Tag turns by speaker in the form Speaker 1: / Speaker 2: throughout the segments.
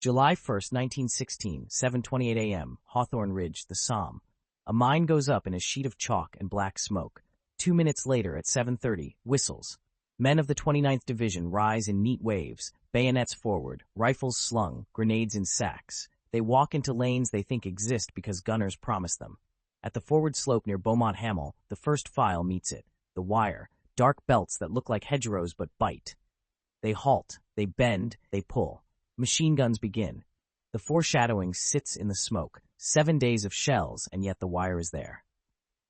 Speaker 1: July 1st, 1916, 7:28 a.m., Hawthorne Ridge, the Somme. A mine goes up in a sheet of chalk and black smoke. 2 minutes later, at 7:30, whistles. Men of the 29th Division rise in neat waves, bayonets forward, rifles slung, grenades in sacks. They walk into lanes they think exist because gunners promise them. At the forward slope near Beaumont Hamel, the first file meets it. The wire, dark belts that look like hedgerows but bite. They halt, they bend, they pull. Machine guns begin. The foreshadowing sits in the smoke. 7 days of shells, and yet the wire is there.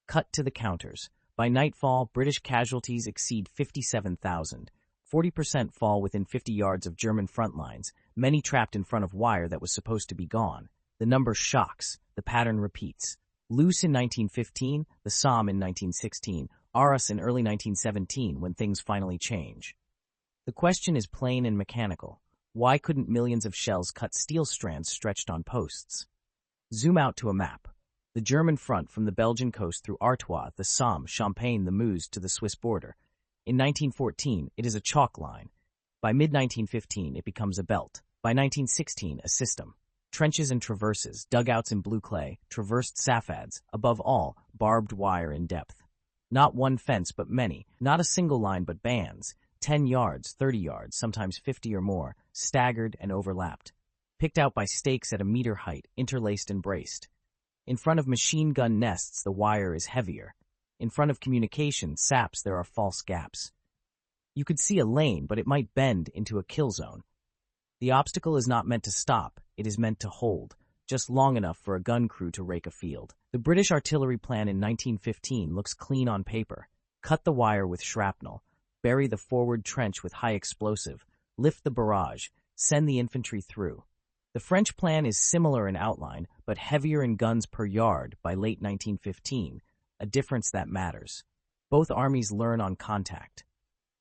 Speaker 1: Cut to the counters. By nightfall, British casualties exceed 57,000. 40% fall within 50 yards of German front lines, many trapped in front of wire that was supposed to be gone. The number shocks. The pattern repeats. Loos in 1915, the Somme in 1916, Arras in early 1917 when things finally change. The question is plain and mechanical. Why couldn't millions of shells cut steel strands stretched on posts? Zoom out to a map. The German front from the Belgian coast through Artois, the Somme, Champagne, the Meuse to the Swiss border. In 1914, it is a chalk line. By mid-1915, it becomes a belt. By 1916, a system. Trenches and traverses, dugouts in blue clay, traversed safads, above all, barbed wire in depth. Not one fence but many, not a single line but bands, 10 yards, 30 yards, sometimes 50 or more, staggered and overlapped. Picked out by stakes at a meter height, interlaced and braced. In front of machine gun nests, the wire is heavier. In front of communication saps, there are false gaps. You could see a lane, but it might bend into a kill zone. The obstacle is not meant to stop, it is meant to hold, just long enough for a gun crew to rake a field. The British artillery plan in 1915 looks clean on paper. Cut the wire with shrapnel, bury the forward trench with high explosive, lift the barrage, send the infantry through. The French plan is similar in outline, but heavier in guns per yard by late 1915, a difference that matters. Both armies learn on contact.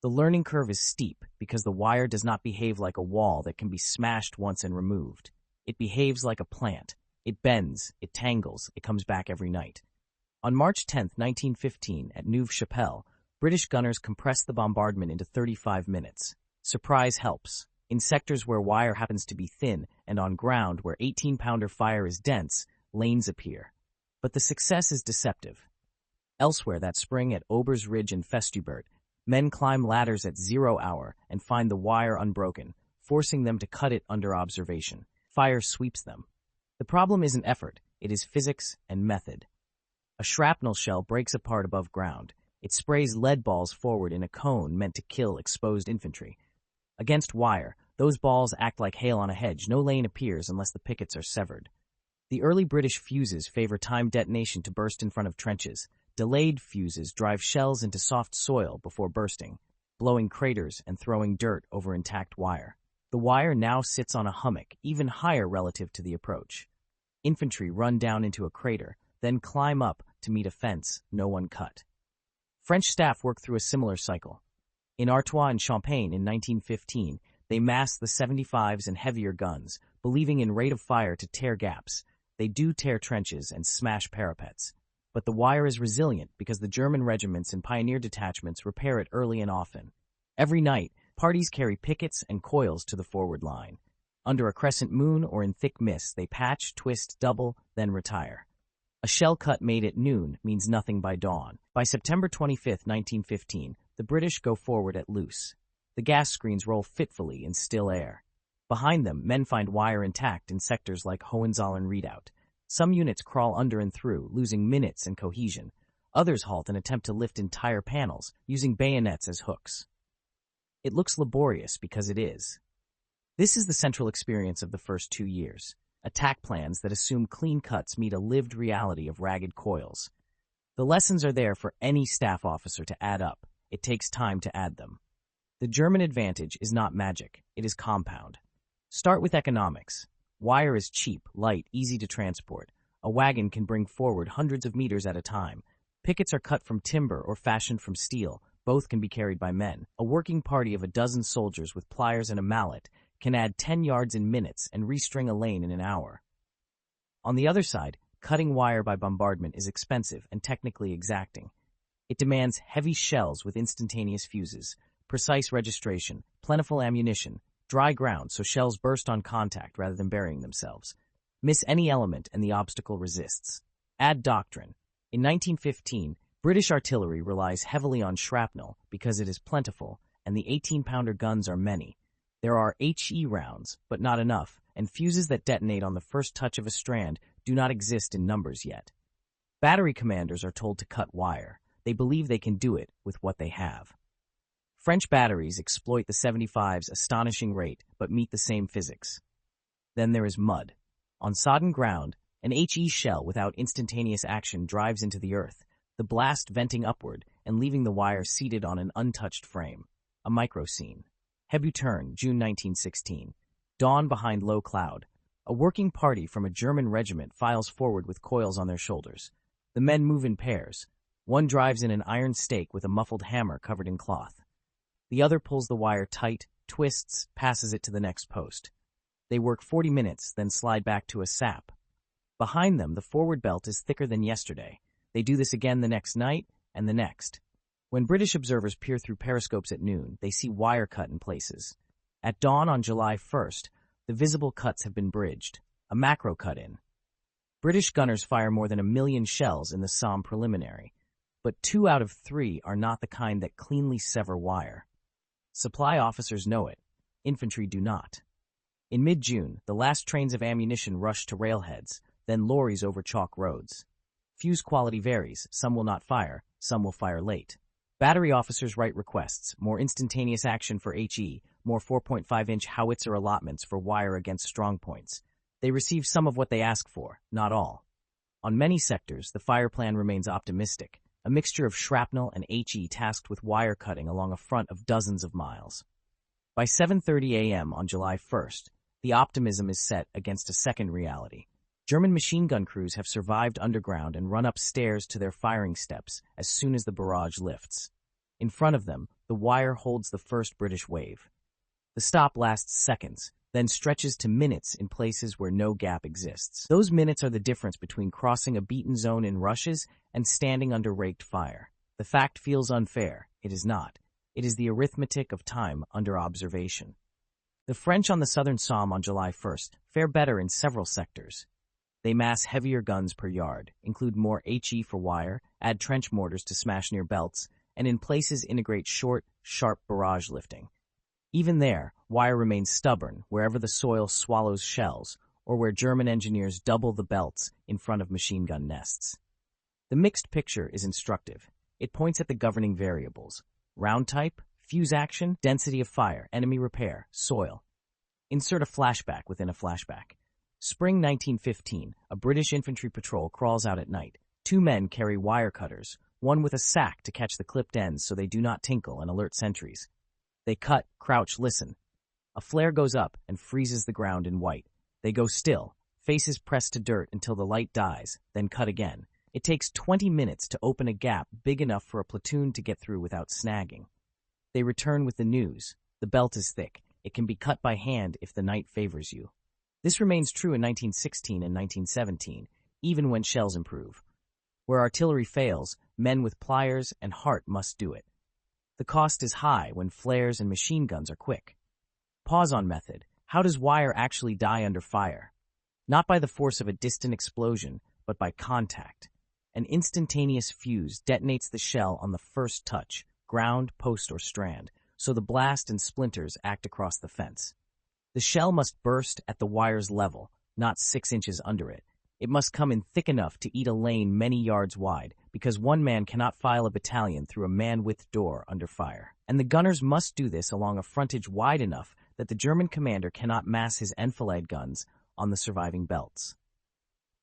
Speaker 1: The learning curve is steep because the wire does not behave like a wall that can be smashed once and removed. It behaves like a plant. It bends, it tangles, it comes back every night. On March 10, 1915, at Neuve-Chapelle, British gunners compressed the bombardment into 35 minutes. Surprise helps. In sectors where wire happens to be thin and on ground where 18-pounder fire is dense, lanes appear. But the success is deceptive. Elsewhere that spring at Aubers Ridge and Festubert, men climb ladders at 0 hour and find the wire unbroken, forcing them to cut it under observation. Fire sweeps them. The problem isn't effort, it is physics and method. A shrapnel shell breaks apart above ground. It sprays lead balls forward in a cone meant to kill exposed infantry. Against wire, those balls act like hail on a hedge. No lane appears unless the pickets are severed. The early British fuses favor timed detonation to burst in front of trenches. Delayed fuses drive shells into soft soil before bursting, blowing craters and throwing dirt over intact wire. The wire now sits on a hummock, even higher relative to the approach. Infantry run down into a crater, then climb up to meet a fence no one cut. French staff work through a similar cycle. In Artois and Champagne in 1915, they massed the 75s and heavier guns, believing in rate of fire to tear gaps. They do tear trenches and smash parapets. But the wire is resilient because the German regiments and pioneer detachments repair it early and often. Every night, parties carry pickets and coils to the forward line. Under a crescent moon or in thick mist, they patch, twist, double, then retire. A shell cut made at noon means nothing by dawn. By September 25, 1915, the British go forward at loose. The gas screens roll fitfully in still air. Behind them, men find wire intact in sectors like Hohenzollern Redoubt. Some units crawl under and through, losing minutes and cohesion. Others halt and attempt to lift entire panels, using bayonets as hooks. It looks laborious because it is. This is the central experience of the first 2 years. Attack plans that assume clean cuts meet a lived reality of ragged coils. The lessons are there for any staff officer to add up. It takes time to add them. The German advantage is not magic, it is compound. Start with economics. Wire is cheap, light, easy to transport. A wagon can bring forward hundreds of meters at a time. Pickets are cut from timber or fashioned from steel. Both can be carried by men. A working party of a dozen soldiers with pliers and a mallet can add 10 yards in minutes and restring a lane in an hour. On the other side, cutting wire by bombardment is expensive and technically exacting. It demands heavy shells with instantaneous fuses, precise registration, plentiful ammunition, Dry ground, so shells burst on contact rather than burying themselves. Miss any element and the obstacle resists. Add doctrine. In 1915, British artillery relies heavily on shrapnel because it is plentiful, and the 18-pounder guns are many. There are HE rounds, but not enough, and fuses that detonate on the first touch of a strand do not exist in numbers yet. Battery commanders are told to cut wire. They believe they can do it with what they have. French batteries exploit the 75's astonishing rate, but meet the same physics. Then there is mud. On sodden ground, an HE shell without instantaneous action drives into the earth, the blast venting upward and leaving the wire seated on an untouched frame. A micro scene. Hebutern, June 1916. Dawn behind low cloud. A working party from a German regiment files forward with coils on their shoulders. The men move in pairs. One drives in an iron stake with a muffled hammer covered in cloth. The other pulls the wire tight, twists, passes it to the next post. They work 40 minutes, then slide back to a sap. Behind them, the forward belt is thicker than yesterday. They do this again the next night and the next. When British observers peer through periscopes at noon, they see wire cut in places. At dawn on July 1st, the visible cuts have been bridged, a macro cut-in. British gunners fire more than 1 million shells in the Somme preliminary, but 2 out of 3 are not the kind that cleanly sever wire. Supply officers know it. Infantry do not. In mid-June, the last trains of ammunition rush to railheads, then lorries over chalk roads. Fuse quality varies. Some will not fire, some will fire late. Battery officers write requests, more instantaneous action for HE, more 4.5-inch howitzer allotments for wire against strong points. They receive some of what they ask for, not all. On many sectors, the fire plan remains optimistic, a mixture of shrapnel and HE tasked with wire cutting along a front of dozens of miles. By 7:30 a.m. on July 1st, the optimism is set against a second reality. German machine gun crews have survived underground and run upstairs to their firing steps as soon as the barrage lifts. In front of them, the wire holds the first British wave. The stop lasts seconds, then stretches to minutes in places where no gap exists. Those minutes are the difference between crossing a beaten zone in rushes and standing under raked fire. The fact feels unfair. It is not. It is the arithmetic of time under observation. The French on the southern Somme on July 1st fare better in several sectors. They mass heavier guns per yard, include more HE for wire, add trench mortars to smash near belts, and in places integrate short, sharp barrage lifting. Even there, wire remains stubborn wherever the soil swallows shells, or where German engineers double the belts in front of machine gun nests. The mixed picture is instructive. It points at the governing variables: round type, fuse action, density of fire, enemy repair, soil. Insert a flashback within a flashback. Spring 1915, a British infantry patrol crawls out at night. 2 men carry wire cutters, one with a sack to catch the clipped ends so they do not tinkle and alert sentries. They cut, crouch, listen. A flare goes up and freezes the ground in white. They go still, faces pressed to dirt until the light dies, then cut again. It takes 20 minutes to open a gap big enough for a platoon to get through without snagging. They return with the news. The belt is thick. It can be cut by hand if the night favors you. This remains true in 1916 and 1917, even when shells improve. Where artillery fails, men with pliers and heart must do it. The cost is high when flares and machine guns are quick. Pause on method. How does wire actually die under fire? Not by the force of a distant explosion, but by contact. An instantaneous fuse detonates the shell on the first touch, ground, post, or strand, so the blast and splinters act across the fence. The shell must burst at the wire's level, not 6 inches under it. It must come in thick enough to eat a lane many yards wide, because one man cannot file a battalion through a man-width door under fire. And the gunners must do this along a frontage wide enough that the German commander cannot mass his enfilade guns on the surviving belts.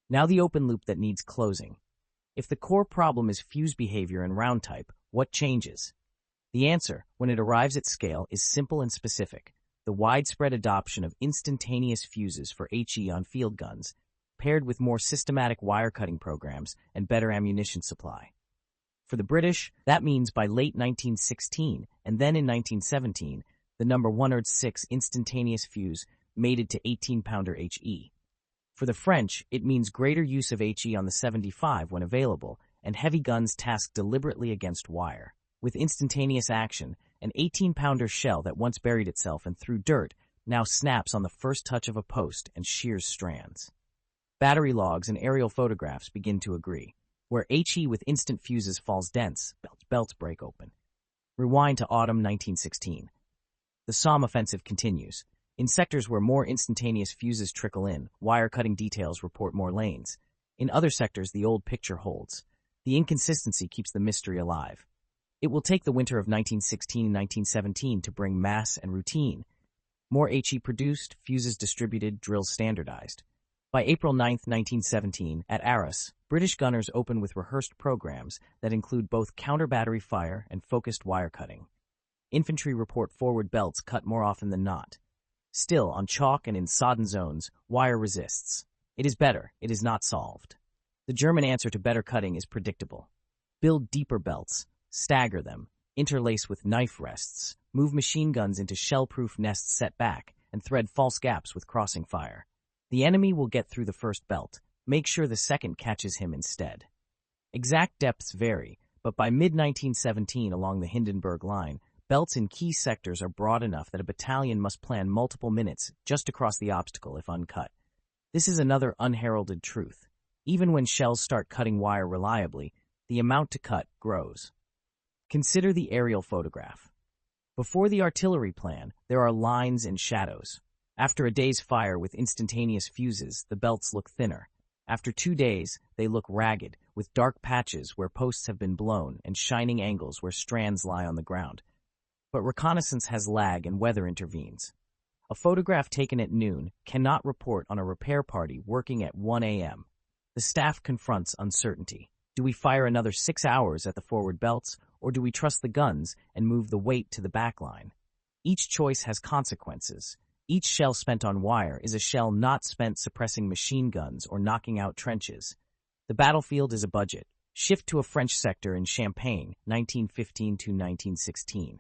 Speaker 1: Now the open loop that needs closing. If the core problem is fuse behavior and round type, what changes? The answer, when it arrives at scale, is simple and specific. The widespread adoption of instantaneous fuses for HE on field guns, paired with more systematic wire-cutting programs and better ammunition supply. For the British, that means by late 1916 and then in 1917, the number 106 instantaneous fuse mated to 18-pounder HE. For the French, it means greater use of HE on the 75 when available, and heavy guns tasked deliberately against wire. With instantaneous action, an 18-pounder shell that once buried itself and threw dirt now snaps on the first touch of a post and shears strands. Battery logs and aerial photographs begin to agree. Where HE with instant fuses falls dense, belts break open. Rewind to autumn 1916. The Somme offensive continues. In sectors where more instantaneous fuses trickle in, wire-cutting details report more lanes. In other sectors, the old picture holds. The inconsistency keeps the mystery alive. It will take the winter of 1916 and 1917 to bring mass and routine. More HE produced, fuses distributed, drills standardized. By April 9, 1917, at Arras, British gunners open with rehearsed programs that include both counter-battery fire and focused wire cutting. Infantry report forward belts cut more often than not. Still, on chalk and in sodden zones, wire resists. It is better, it is not solved. The German answer to better cutting is predictable. Build deeper belts, stagger them, interlace with knife rests, move machine guns into shell-proof nests set back, and thread false gaps with crossing fire. The enemy will get through the first belt. Make sure the second catches him instead. Exact depths vary, but by mid-1917 along the Hindenburg Line, belts in key sectors are broad enough that a battalion must plan multiple minutes just to cross the obstacle if uncut. This is another unheralded truth. Even when shells start cutting wire reliably, the amount to cut grows. Consider the aerial photograph. Before the artillery plan, there are lines and shadows. After a day's fire with instantaneous fuses, the belts look thinner. After 2 days, they look ragged, with dark patches where posts have been blown and shining angles where strands lie on the ground. But reconnaissance has lag and weather intervenes. A photograph taken at noon cannot report on a repair party working at 1 a.m. The staff confronts uncertainty. Do we fire another 6 hours at the forward belts, or do we trust the guns and move the weight to the back line? Each choice has consequences. Each shell spent on wire is a shell not spent suppressing machine guns or knocking out trenches. The battlefield is a budget. Shift to a French sector in Champagne, 1915 to 1916.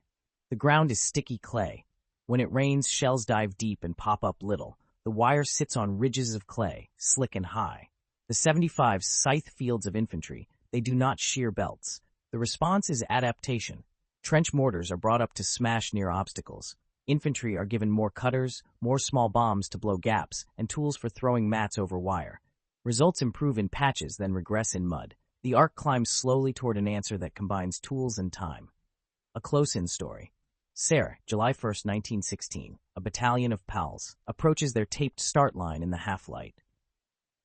Speaker 1: The ground is sticky clay. When it rains, shells dive deep and pop up little. The wire sits on ridges of clay, slick and high. The 75s scythe fields of infantry. They do not shear belts. The response is adaptation. Trench mortars are brought up to smash near obstacles. Infantry are given more cutters, more small bombs to blow gaps, and tools for throwing mats over wire. Results improve in patches, then regress in mud. The arc climbs slowly toward an answer that combines tools and time. A close-in story. Serre, July 1, 1916. A battalion of PALs approaches their taped start line in the half-light.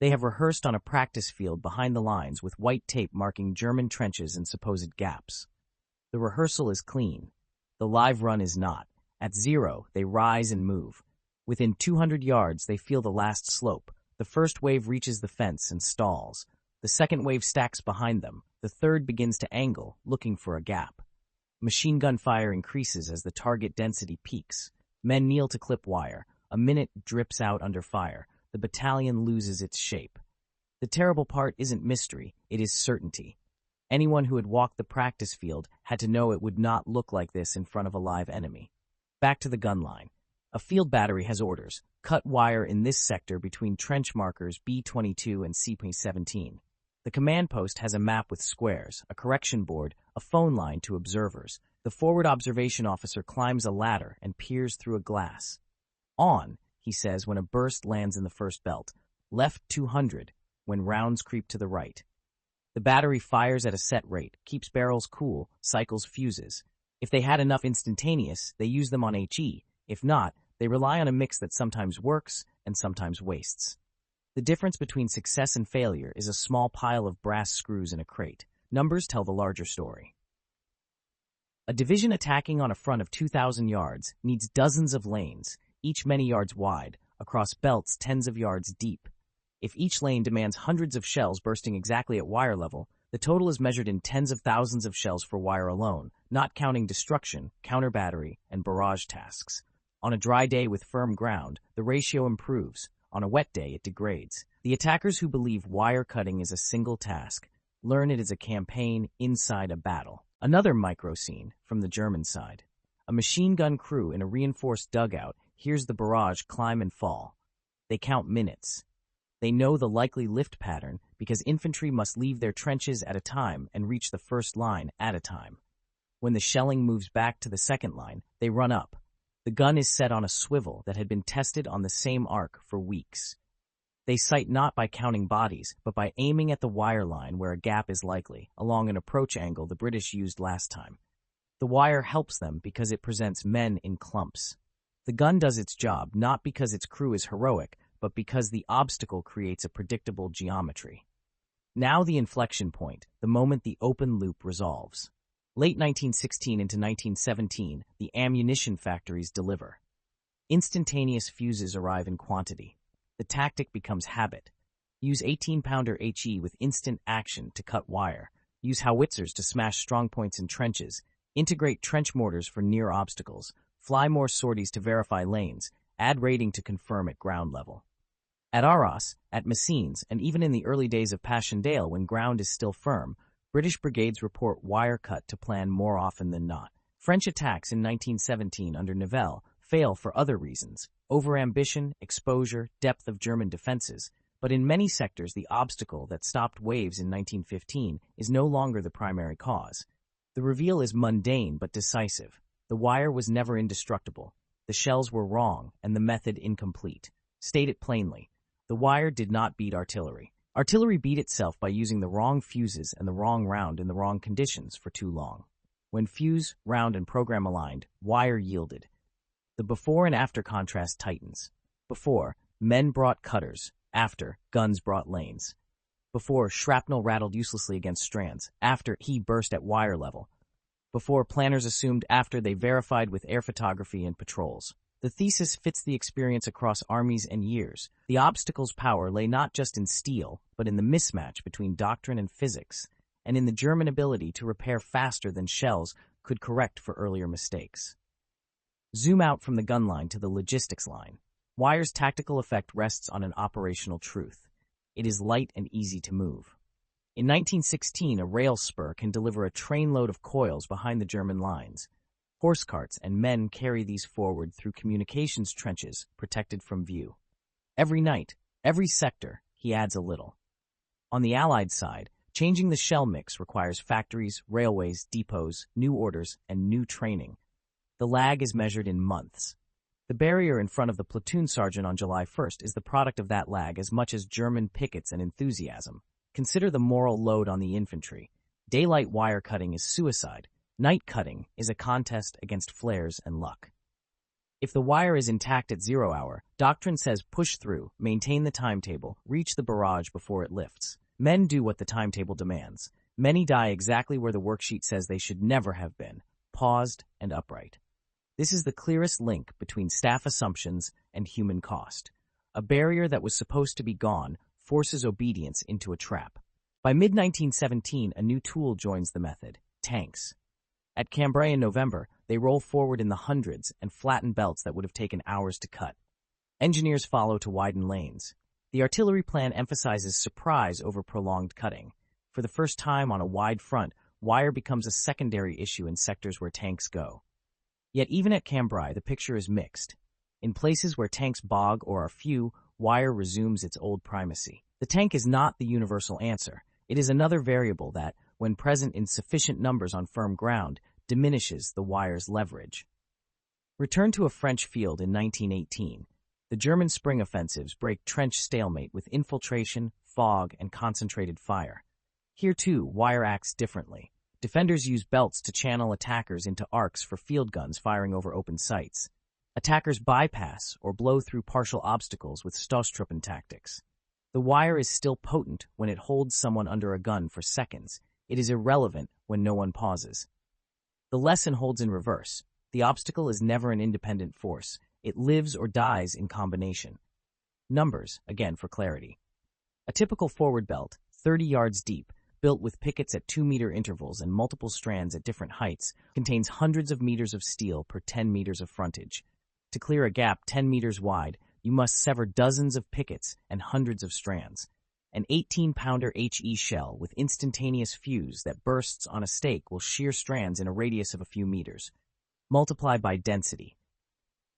Speaker 1: They have rehearsed on a practice field behind the lines with white tape marking German trenches and supposed gaps. The rehearsal is clean. The live run is not. At 0, they rise and move. Within 200 yards, they feel the last slope. The first wave reaches the fence and stalls. The second wave stacks behind them. The third begins to angle, looking for a gap. Machine gun fire increases as the target density peaks. Men kneel to clip wire. A minute drips out under fire. The battalion loses its shape. The terrible part isn't mystery, it is certainty. Anyone who had walked the practice field had to know it would not look like this in front of a live enemy. Back to the gun line. A field battery has orders. Cut wire in this sector between trench markers B22 and C17. The command post has a map with squares, a correction board, a phone line to observers. The forward observation officer climbs a ladder and peers through a glass. On, he says when a burst lands in the first belt. Left 200, when rounds creep to the right. The battery fires at a set rate, keeps barrels cool, cycles fuses. If they had enough instantaneous, they use them on HE. If not, they rely on a mix that sometimes works and sometimes wastes. The difference between success and failure is a small pile of brass screws in a crate. Numbers tell the larger story. A division attacking on a front of 2,000 yards needs dozens of lanes, each many yards wide, across belts tens of yards deep. If each lane demands hundreds of shells bursting exactly at wire level, the total is measured in tens of thousands of shells for wire alone, not counting destruction, counter-battery, and barrage tasks. On a dry day with firm ground, the ratio improves. On a wet day, it degrades. The attackers who believe wire cutting is a single task learn it is a campaign inside a battle. Another micro-scene from the German side. A machine gun crew in a reinforced dugout hears the barrage climb and fall. They count minutes. They know the likely lift pattern because infantry must leave their trenches at a time and reach the first line at a time. When the shelling moves back to the second line, they run up. The gun is set on a swivel that had been tested on the same arc for weeks. They sight not by counting bodies, but by aiming at the wire line where a gap is likely, along an approach angle the British used last time. The wire helps them because it presents men in clumps. The gun does its job not because its crew is heroic, but because the obstacle creates a predictable geometry. Now the inflection point, the moment the open loop resolves. Late 1916 into 1917, the ammunition factories deliver. Instantaneous fuses arrive in quantity. The tactic becomes habit. Use 18-pounder HE with instant action to cut wire. Use howitzers to smash strong points in trenches. Integrate trench mortars for near obstacles. Fly more sorties to verify lanes. Add rating to confirm at ground level. At Arras, at Messines, and even in the early days of Passchendaele when ground is still firm, British brigades report wire cut to plan more often than not. French attacks in 1917 under Nivelle fail for other reasons: overambition, exposure, depth of German defenses. But in many sectors, the obstacle that stopped waves in 1915 is no longer the primary cause. The reveal is mundane but decisive. The wire was never indestructible. The shells were wrong and the method incomplete. State it plainly. The wire did not beat artillery. Artillery beat itself by using the wrong fuses and the wrong round in the wrong conditions for too long. When fuse, round, and program aligned, wire yielded. The before and after contrast tightens. Before, men brought cutters. After, guns brought lanes. Before, shrapnel rattled uselessly against strands. After, he burst at wire level. Before, planners assumed. After, they verified with air photography and patrols. The thesis fits the experience across armies and years. The obstacle's power lay not just in steel, but in the mismatch between doctrine and physics, and in the German ability to repair faster than shells could correct for earlier mistakes. Zoom out from the gun line to the logistics line. Wire's tactical effect rests on an operational truth. It is light and easy to move. In 1916, a rail spur can deliver a trainload of coils behind the German lines. Horse carts and men carry these forward through communications trenches, protected from view. Every night, every sector, he adds a little. On the Allied side, changing the shell mix requires factories, railways, depots, new orders, and new training. The lag is measured in months. The barrier in front of the platoon sergeant on July 1st is the product of that lag as much as German pickets and enthusiasm. Consider the moral load on the infantry. Daylight wire cutting is suicide. Night cutting is a contest against flares and luck. If the wire is intact at 0 hour, doctrine says push through, maintain the timetable, reach the barrage before it lifts. Men do what the timetable demands. Many die exactly where the worksheet says they should never have been, paused and upright. This is the clearest link between staff assumptions and human cost. A barrier that was supposed to be gone forces obedience into a trap. By mid-1917, a new tool joins the method: tanks. At Cambrai in November, they roll forward in the hundreds and flatten belts that would have taken hours to cut. Engineers follow to widen lanes. The artillery plan emphasizes surprise over prolonged cutting. For the first time on a wide front, wire becomes a secondary issue in sectors where tanks go. Yet even at Cambrai, the picture is mixed. In places where tanks bog or are few, wire resumes its old primacy. The tank is not the universal answer. It is another variable that, when present in sufficient numbers on firm ground, diminishes the wire's leverage. Return to a French field in 1918. The German spring offensives break trench stalemate with infiltration, fog, and concentrated fire. Here, too, wire acts differently. Defenders use belts to channel attackers into arcs for field guns firing over open sights. Attackers bypass or blow through partial obstacles with Stoßtruppen tactics. The wire is still potent when it holds someone under a gun for seconds. It is irrelevant when no one pauses. The lesson holds in reverse. The obstacle is never an independent force. It lives or dies in combination. Numbers, again for clarity. A typical forward belt, 30 yards deep, built with pickets at 2-meter intervals and multiple strands at different heights, contains hundreds of meters of steel per 10 meters of frontage. To clear a gap 10 meters wide, you must sever dozens of pickets and hundreds of strands. An 18-pounder HE shell with instantaneous fuse that bursts on a stake will shear strands in a radius of a few meters. Multiply by density.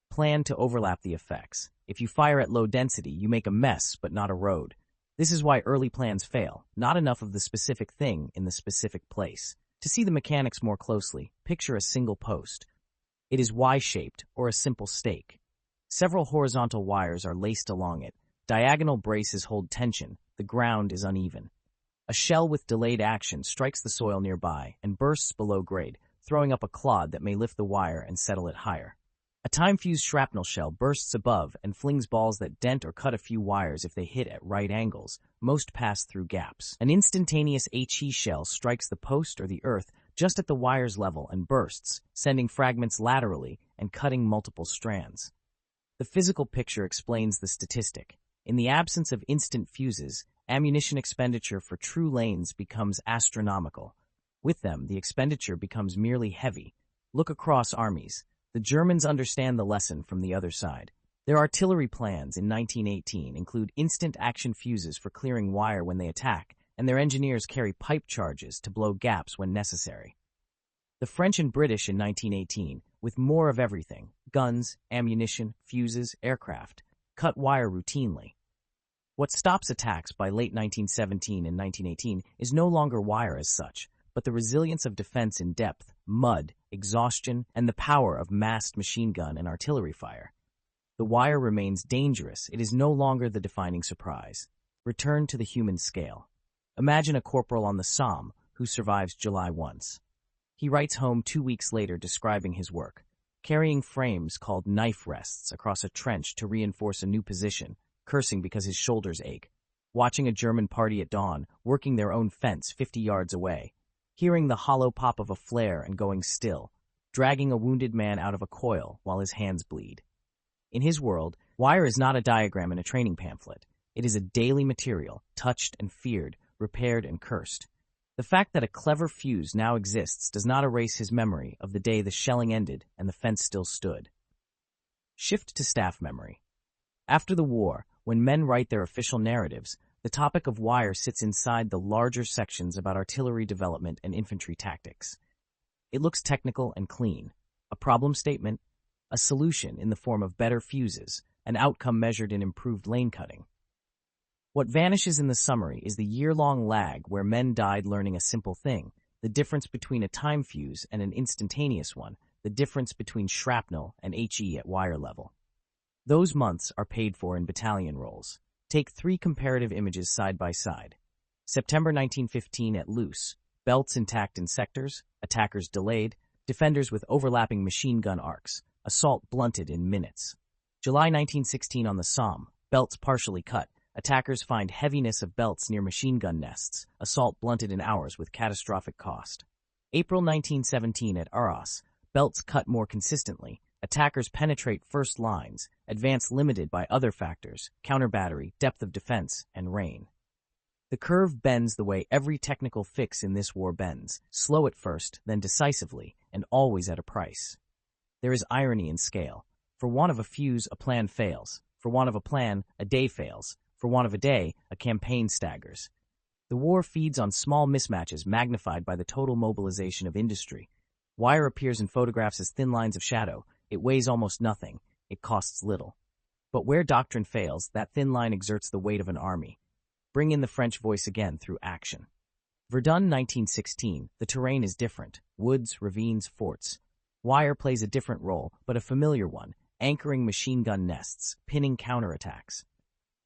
Speaker 1: Plan to overlap the effects. If you fire at low density, you make a mess, but not a road. This is why early plans fail. Not enough of the specific thing in the specific place. To see the mechanics more closely, picture a single post. It is Y-shaped, or a simple stake. Several horizontal wires are laced along it. Diagonal braces hold tension. The ground is uneven. A shell with delayed action strikes the soil nearby and bursts below grade, throwing up a clod that may lift the wire and settle it higher. A time-fused shrapnel shell bursts above and flings balls that dent or cut a few wires if they hit at right angles. Most pass through gaps. An instantaneous HE shell strikes the post or the earth just at the wire's level and bursts, sending fragments laterally and cutting multiple strands. The physical picture explains the statistic. In the absence of instant fuses, ammunition expenditure for true lanes becomes astronomical. With them, the expenditure becomes merely heavy. Look across armies. The Germans understand the lesson from the other side. Their artillery plans in 1918 include instant action fuses for clearing wire when they attack, and their engineers carry pipe charges to blow gaps when necessary. The French and British in 1918, with more of everything, guns, ammunition, fuses, aircraft, cut wire routinely. What stops attacks by late 1917 and 1918 is no longer wire as such, but the resilience of defense in depth, mud, exhaustion, and the power of massed machine gun and artillery fire. The wire remains dangerous. It is no longer the defining surprise. Return to the human scale. Imagine a corporal on the Somme who survives July once. He writes home 2 weeks later describing his work, carrying frames called knife rests across a trench to reinforce a new position, cursing because his shoulders ache, watching a German party at dawn, working their own fence 50 yards away, hearing the hollow pop of a flare and going still, dragging a wounded man out of a coil while his hands bleed. In his world, wire is not a diagram in a training pamphlet. It is a daily material, touched and feared, repaired and cursed. The fact that a clever fuse now exists does not erase his memory of the day the shelling ended and the fence still stood. Shift to staff memory. After the war, when men write their official narratives, the topic of wire sits inside the larger sections about artillery development and infantry tactics. It looks technical and clean, a problem statement, a solution in the form of better fuses, an outcome measured in improved lane cutting. What vanishes in the summary is the year-long lag where men died learning a simple thing, the difference between a time fuse and an instantaneous one, the difference between shrapnel and HE at wire level. Those months are paid for in battalion rolls. Take 3 comparative images side by side. September 1915 at Loos, belts intact in sectors, attackers delayed, defenders with overlapping machine gun arcs, assault blunted in minutes. July 1916 on the Somme, belts partially cut, attackers find heaviness of belts near machine gun nests, assault blunted in hours with catastrophic cost. April 1917 at Arras, belts cut more consistently, attackers penetrate first lines, advance limited by other factors, counter-battery, depth of defense, and rain. The curve bends the way every technical fix in this war bends, slow at first, then decisively, and always at a price. There is irony in scale. For want of a fuse, a plan fails. For want of a plan, a day fails. For want of a day, a campaign staggers. The war feeds on small mismatches magnified by the total mobilization of industry. Wire appears in photographs as thin lines of shadow. It weighs almost nothing. It costs little. But where doctrine fails, that thin line exerts the weight of an army. Bring in the French voice again through action. Verdun 1916, the terrain is different. Woods, ravines, forts. Wire plays a different role, but a familiar one, anchoring machine gun nests, pinning counterattacks.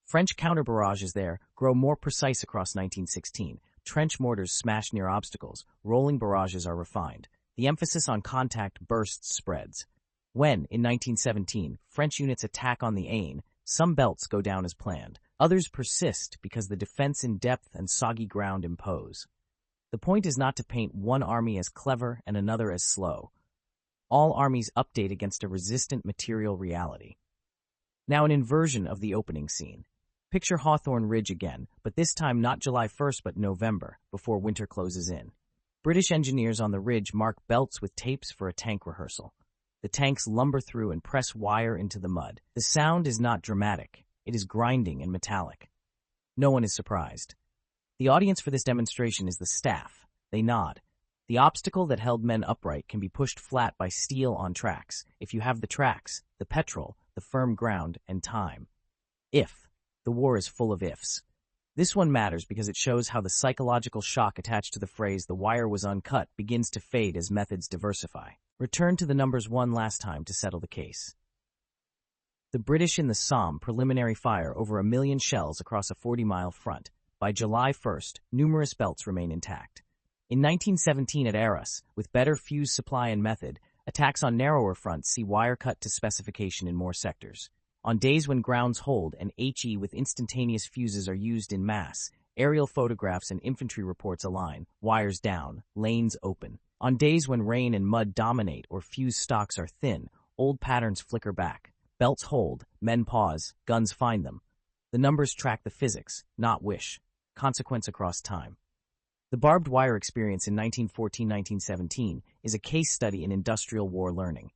Speaker 1: French counter-barrages there grow more precise across 1916. Trench mortars smash near obstacles. Rolling barrages are refined. The emphasis on contact bursts spreads. When, in 1917, French units attack on the Aisne, some belts go down as planned. Others persist because the defense in depth and soggy ground impose. The point is not to paint one army as clever and another as slow. All armies update against a resistant material reality. Now an inversion of the opening scene. Picture Hawthorne Ridge again, but this time not July 1st but November, before winter closes in. British engineers on the ridge mark belts with tapes for a tank rehearsal. The tanks lumber through and press wire into the mud. The sound is not dramatic. It is grinding and metallic. No one is surprised. The audience for this demonstration is the staff. They nod. The obstacle that held men upright can be pushed flat by steel on tracks, if you have the tracks, the petrol, the firm ground, and time. If. The war is full of ifs. This one matters because it shows how the psychological shock attached to the phrase "the wire was uncut" begins to fade as methods diversify. Return to the numbers one last time to settle the case. The British in the Somme preliminary fire over 1 million shells across a 40-mile front. By July 1st, numerous belts remain intact. In 1917 at Arras, with better fuse supply and method, attacks on narrower fronts see wire cut to specification in more sectors. On days when grounds hold and HE with instantaneous fuses are used in mass, aerial photographs and infantry reports align, wires down, lanes open. On days when rain and mud dominate or fuse stocks are thin, old patterns flicker back. Belts hold, men pause, guns find them. The numbers track the physics, not wish. Consequence across time. The barbed wire experience in 1914-1917 is a case study in industrial war learning.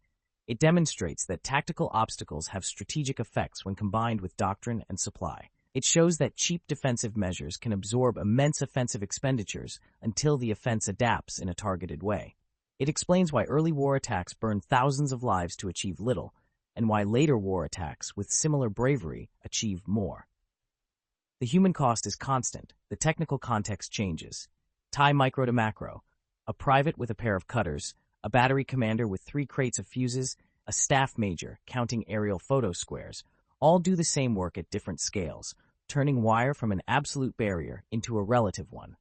Speaker 1: It demonstrates that tactical obstacles have strategic effects when combined with doctrine and supply. It shows that cheap defensive measures can absorb immense offensive expenditures until the offense adapts in a targeted way. It explains why early war attacks burned thousands of lives to achieve little, and why later war attacks with similar bravery achieve more. The human cost is constant, the technical context changes. Tie micro to macro, a private with a pair of cutters, a battery commander with 3 crates of fuses, a staff major counting aerial photo squares, all do the same work at different scales, turning wire from an absolute barrier into a relative one.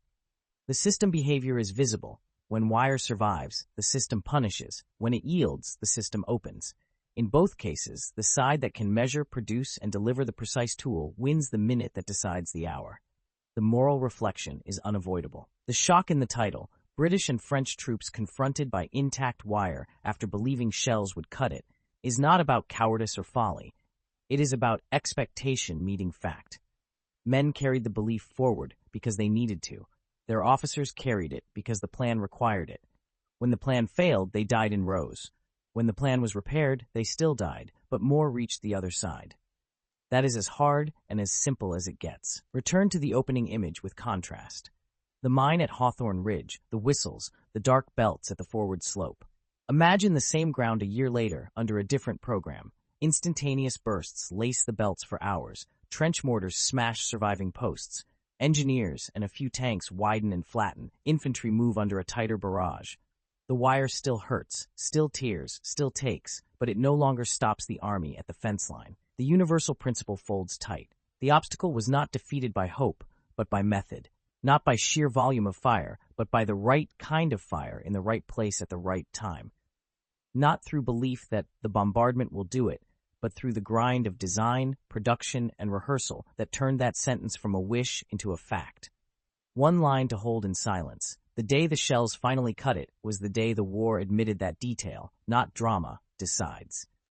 Speaker 1: The system behavior is visible. When wire survives, the system punishes. When it yields, the system opens. In both cases, the side that can measure, produce, and deliver the precise tool wins the minute that decides the hour. The moral reflection is unavoidable. The shock in the title, British and French troops confronted by intact wire after believing shells would cut it, is not about cowardice or folly. It is about expectation meeting fact. Men carried the belief forward because they needed to. Their officers carried it because the plan required it. When the plan failed, they died in rows. When the plan was repaired, they still died, but more reached the other side. That is as hard and as simple as it gets. Return to the opening image with contrast. The mine at Hawthorne Ridge, the whistles, the dark belts at the forward slope. Imagine the same ground a year later under a different program. Instantaneous bursts lace the belts for hours. Trench mortars smash surviving posts. Engineers and a few tanks widen and flatten. Infantry move under a tighter barrage. The wire still hurts, still tears, still takes, but it no longer stops the army at the fence line. The universal principle folds tight. The obstacle was not defeated by hope, but by method. Not by sheer volume of fire, but by the right kind of fire in the right place at the right time. Not through belief that the bombardment will do it, but through the grind of design, production, and rehearsal that turned that sentence from a wish into a fact. One line to hold in silence. The day the shells finally cut it was the day the war admitted that detail, not drama, decides.